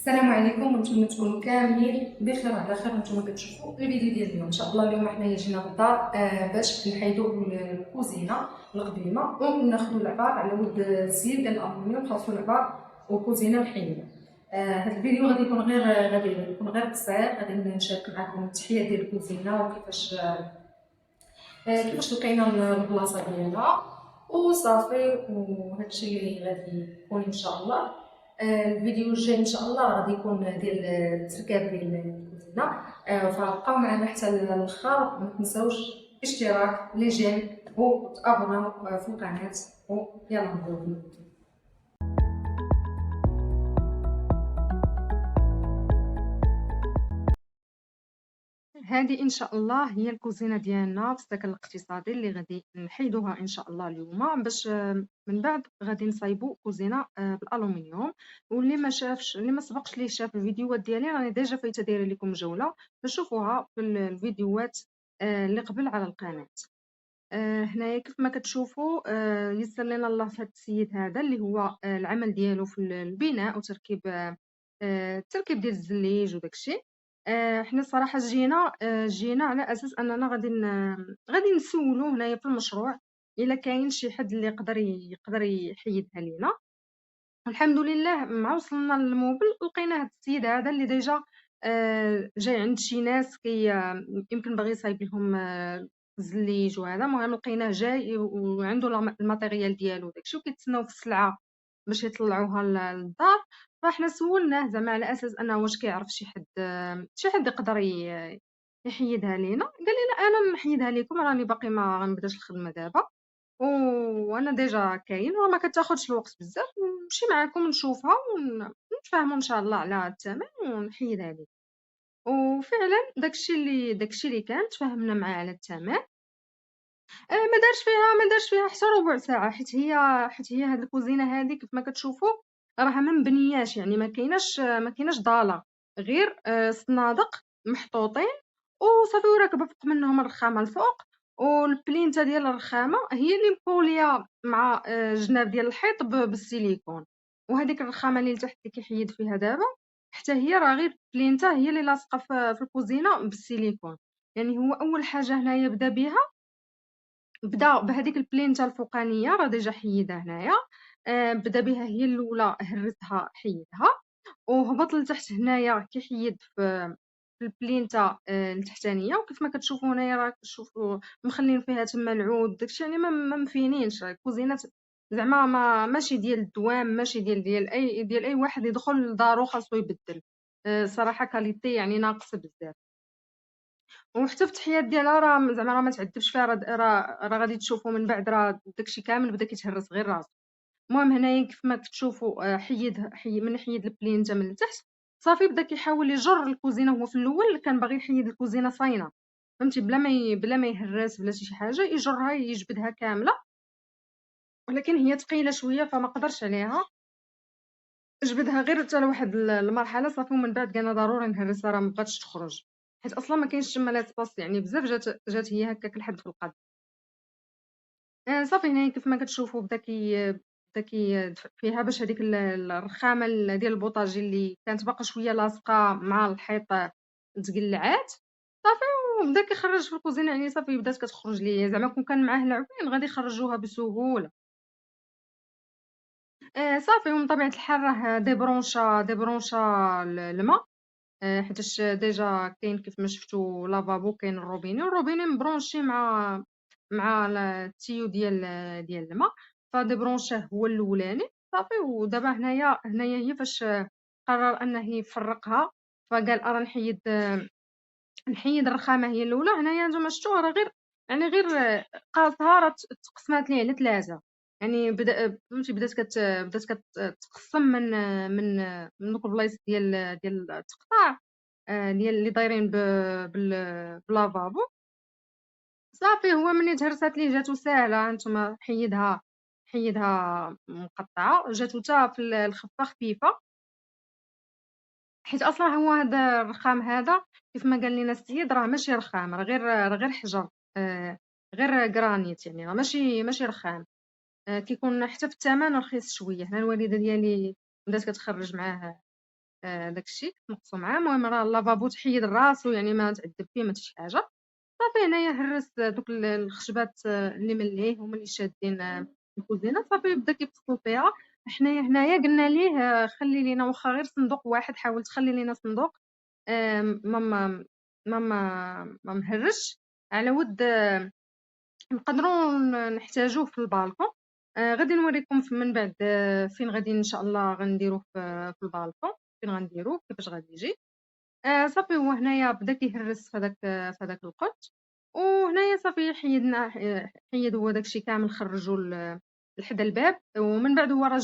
السلام عليكم، ونتمنى تكونوا كاملين بخير وعلى خير. وانتم كتشوفوا الفيديو ديال اليوم ان شاء الله. اليوم حنايا جينا للدار باش نحيدوا الكوزينه القديمه وناخذوا العبار على ود السير ديال الالومنيوم، خاصو العبار وكوزينه محيده. هذا الفيديو غادي يكون غير قصير، غادي نشارك معكم التحيه ديال الكوزينه وكيفاش كيفاش لقينا البلاصه ديالها وصافي. وهادشي اللي غادي يكون ان شاء الله. الفيديو الجاي ان شاء الله غادي يكون ديال التركاب ديال الكوزينه. فبقاو معنا حتى للاخر، ما تنساوش اشتراك لي جيم وتابوناو في القناه. ويلا نبداو. هذه ان شاء الله هي الكوزينه ديالنا في السكن الاقتصادي اللي غادي نحيدوها ان شاء الله اليوم، باش من بعد غادي نصايبوا كوزينه بالالومنيوم. واللي ما شافش، اللي ما سبقش ليه شاف الفيديوهات ديالي، راني ديجا فايته دايره لكم جوله تشوفوها في الفيديوهات اللي قبل على القناه. هنايا كيف ما كتشوفوا يسر لنا الله في هذا السيد هذا اللي هو العمل ديالو في البناء وتركيب التركيب ديال الزليج وداكشي. حنا الصراحه جينا على اساس اننا غادي نسولو هنايا في المشروع الا كاين شي حد اللي يقدر يحيدها لينا. الحمد لله مع وصلنا للموبل لقينا هذا السيد هذا اللي ديجا جاي عند شي ناس يمكن باغي يصايب لهم الزليج وهذا. المهم لقيناه جاي وعنده الماتيريال ديالو داكشي، وكيتسناو في السلعه باش يطلعوها للدار. فاحنا سولناه زعما على اساس انه واش كيعرف شي حد يقدر يحيدها لينا. قال لنا انا نحيدها لكم، راني باقي ما غنبداش الخدمه دابا، وانا ديجا كاين وما كتاخذش الوقت بزاف، نمشي معاكم نشوفها ونتفاهموا ان شاء الله على الثمن ونحيدها لكم. وفعلا داكشي اللي كان تفاهمنا معاه على الثمن. ما دارش فيها حتى ربع ساعه، حيت هي هاد الكوزينه هادي كيف ما كتشوفوا راها ما مبنياش، يعني ما كايناش ضاله، غير صنادق محطوطين وصافي، وراكبه فوق منهم الرخامه الفوق. والبلينته ديال الرخامه هي اللي مبوليه مع جناب ديال الحيط بالسيليكون. وهذيك الرخامه اللي لتحت اللي كيحيد فيها دابا حتى هي راه غير بلينته هي اللي لاصقه في الكوزينه بالسيليكون. يعني هو اول حاجه هنايا بدا بهذيك البلينته الفوقانيه راه ديجا حيدها هنايا. بدا بها هي الاولى، هرسها حيدها وهبط لتحت هنايا كيحيد في البلينته التحتانيه. وكيف ما كتشوفوا هنايا راه كتشوفوا مخلين فيها تما العود داكشي، يعني ما مفينينش الكوزينات زعما ماشي ديال الدوام، ماشي ديال اي واحد يدخل لدارو خاصو يبدل. صراحه كاليتي يعني ناقصه بزاف. وحتى في التحيات ديالها راه زعما ما تعذبش فيها، راه غادي تشوفوا من بعد راه داكشي كامل بدا كيتهرس غير راسو. المهم هنايا كيف ما كتشوفوا من حيد البلينته من التحت صافي بدا كيحاول يجر الكوزينه. هو في الاول كان باغي يحيد الكوزينه صاينه، فهمتي، بلا ما يهرس بلا شي حاجه، يجرها يجبدها كامله. ولكن هي ثقيله شويه فما قدرش عليها، جبدها غير حتى لواحد المرحله صافي. ومن بعد قالنا ضروري نهرسها، راه مابغاتش تخرج حيت اصلا ما كاينش تما لاسباس، يعني بزاف جات هي هكاك لحد في القد. صافي هنايا كيف ما كتشوفوا بدا فيها باش هذيك الرخامه ديال البوطاجي اللي كانت باقا شويه لاصقه مع الحيط تقلعات صافي. وبدا كيخرج في الكوزينه، يعني صافي بدات كتخرج ليه زعما كون كان معاه العوين غادي يخرجوها بسهوله. صافي. ومن طبيعه الحال راه ديبرونشا الماء، حيتاش ديجا كاين كيف ما شفتوا لافابو، كاين الروبيني مبرونشي مع التيو ديال الماء. فديبرونشاه هو الاولاني صافي. ودابا هنايا هي فاش قرر انه يفرقها، فقال ارا نحيد الرخامه هي الاولى. هنايا نتوما شفتوا راه غير قاصها راه تقسمات ليه على ثلاثه. يعني فهمتي بدات كتقسم من دوك البلايص ديال التقطاع ديال اللي دايرين بلافابو. صافي هو ملي تهرسات ليه جاتو ساهله، نتوما حيدها مقطعه، جاتو حتى في الخفه خفيفه. حيت اصلا هو هذا الرخام هذا كيف ما قال لنا السيد راه ماشي رخام، راه غير حجر، غير جرانيت، يعني راه ماشي رخام. كيكون حتى في الثمن رخيص شويه. هنا الوالده ديالي بدات كتخرج معاه داكشي كتنقصو معاه. المهم راه اللافابو تحيد راسو، يعني ما تعذب فيه ما حتى شي حاجه. صافي هنايا هرس دوك الخشبات اللي مليه هما اللي شادين الكوزينه. صافي بدا كيفصل فيها. حنايا هنايا قلنا ليه خلي لينا واخا غير صندوق واحد، حاول تخلي لينا صندوق ما مهرش، على ود نقدروا نحتاجوه في البالكون. غادي نوريكم من بعد فين غادي ان شاء الله غنديروه في البالكون، فين غنديروه كيفاش غادي يجي. صافي هو هنايا بدا كيهرس في هذاك القط. وهنايا صافي حيدنا، حيد هو داكشي كامل، خرجوا لحدا الباب. ومن بعد هو راه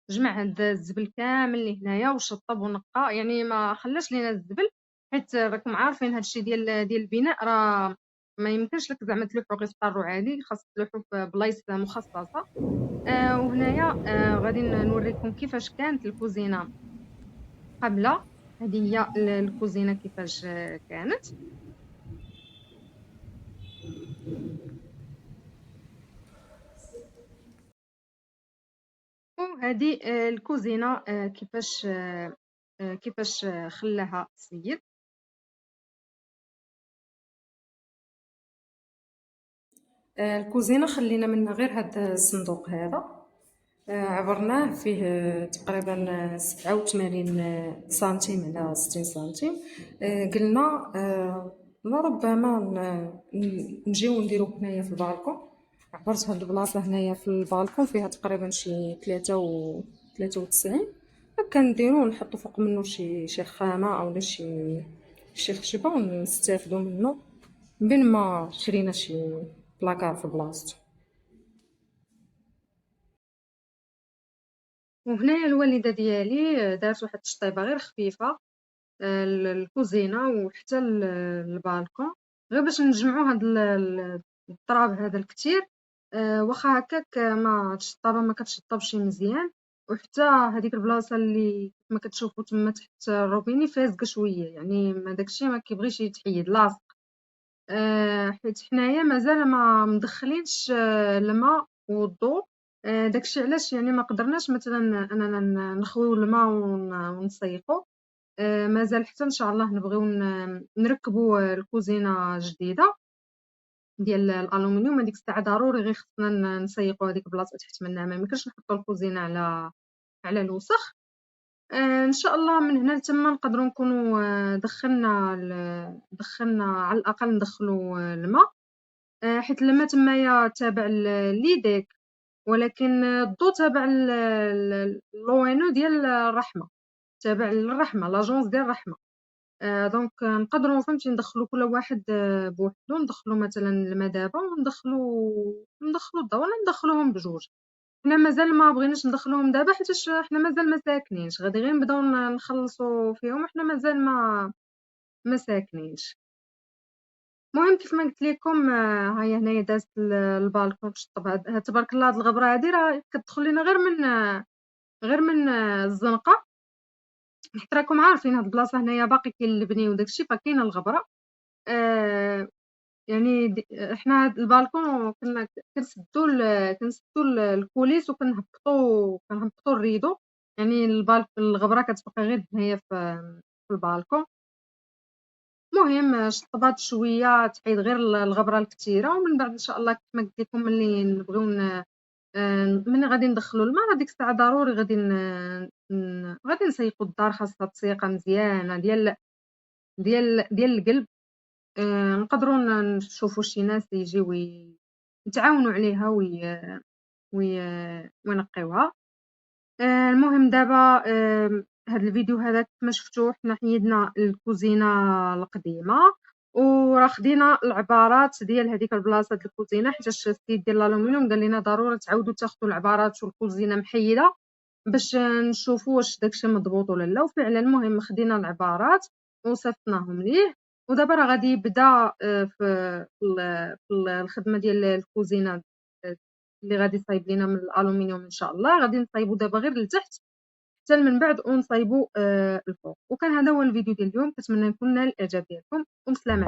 جمع هاد الزبل كامل اللي هنايا وشطب ونقى، يعني ما خلاش لينا الزبل، حيت راكم عارفين هادشي ديال البناء راه ما يمكنش لك زعما تلوحو غير في الطارو عادي، خاص تلوحو في بلايص مخصصه. وهنايا غادي نوريكم كيفاش كانت الكوزينه قبل. هذه هي الكوزينه كيفاش كانت. وهذه الكوزينه كيفاش خلاها السيد. الكوزينه خلينا منها غير هذا الصندوق هذا، عبرناه فيه تقريبا 87 سنتيم على 60 سنتيم. قلنا لربما نجيو نديرو هنايا في البالكون. عبرت هاد البلاصه هنايا في البالكون فيها تقريبا شي 93 هكا، نديرو نحطو فوق منو شي خامه او شي خشبه ونستافدو منه بين ما شرينا شي بلاكار في بلاصتو. وهنايا الوالده ديالي دارت واحد الشطيبه غير خفيفه الكوزينه وحتى البالكون، غير باش نجمعوا هاد التراب هذا الكثير. واخا هكاك ما الشطابه ما كتشطبش مزيان. وحتى هذيك البلاصه اللي ما كتشوفوا تما تحت الروبيني فازقه شويه، يعني ما داكشي ما كيبغيش يتحيد لاصق. حيت حنايا مازال ما مدخلينش الماء والضوء. داكشي علاش يعني ما قدرناش مثلا اننا نخويو الماء ونسيقو. مازال حتى ان شاء الله نبغيو نركبوا الكوزينه جديده ديال الالومنيوم. هذيك الساعه ضروري غير خصنا نسيقوا هذيك البلاصه تحت منها، ما يمكنش نحطوا الكوزينه على الوسخ. ان شاء الله من هنا لتما نقدروا نكونوا دخلنا على الاقل ندخلوا الماء. حيت الماء تمايا تابع ليديك، ولكن الضو تابع لوينو ديال الرحمه، تابع للرحمه لاجونس ديال الرحمه. دونك نقدروا فهمتي ندخلوا كل واحد بوحدو، ندخلوا مثلا الماء دابا وندخلوا الضوء، ولا ندخلوهم بجوج. حنا مازال ما بغيناش ندخلوهم دابا حيت حنا مازال ما ساكنينش، غادي غير نبداو نخلصوا فيهم، حنا مازال ما ساكنينش. المهم كيف ما قلت لكم هيا هنايا دازت البالكون تشطب. تبارك الله هاد الغبره هادي راه كتدخل لينا غير من الزنقه، حيت راكم عارفين هاد البلاصه هنايا باقي كاين البني وداكشي، فكاينه الغبره. يعني حنا هاد البالكون كنا كنسدو الكوليس وكنهبطو الريدو، يعني الغبره كتبقى غير هنايا في البالكون. المهم شطبات شويه تحيد غير الغبره الكثيره، ومن بعد ان شاء الله كما قلت لكم ملي نبغيو ملي غادي ندخلوا الماء هذيك الساعه ضروري غادي نسيقوا الدار، خاصها تسيقه مزيانه ديال القلب. نقدروا نشوفوا شي ناس يجيو يتعاونوا عليها وينقيوها. المهم دابا هذا الفيديو هذا كما شفتوا حنا حيدنا الكوزينه القديمه، وراه خدينا العبارات ديال هذيك البلاصه ديال الكوزينه، حيت السيد ديال الالومنيوم قال لنا ضروري تعاودوا تاخذوا العبارات والكوزينه محيده باش نشوفوا واش داكشي مضبوط ولا لا. وفعلا المهم خدينا العبارات وصيفطناهم ليه، ودابا راه غادي يبدا في الخدمه ديال الكوزينه اللي غادي يصايب لينا من الالومنيوم. ان شاء الله غادي نصايبو دابا غير لتحت حتى من بعد ونصايبو الفوق. وكان هذا هو الفيديو ديال اليوم، كنتمنى يكون نال الاعجاب ديالكم، وبسلامه.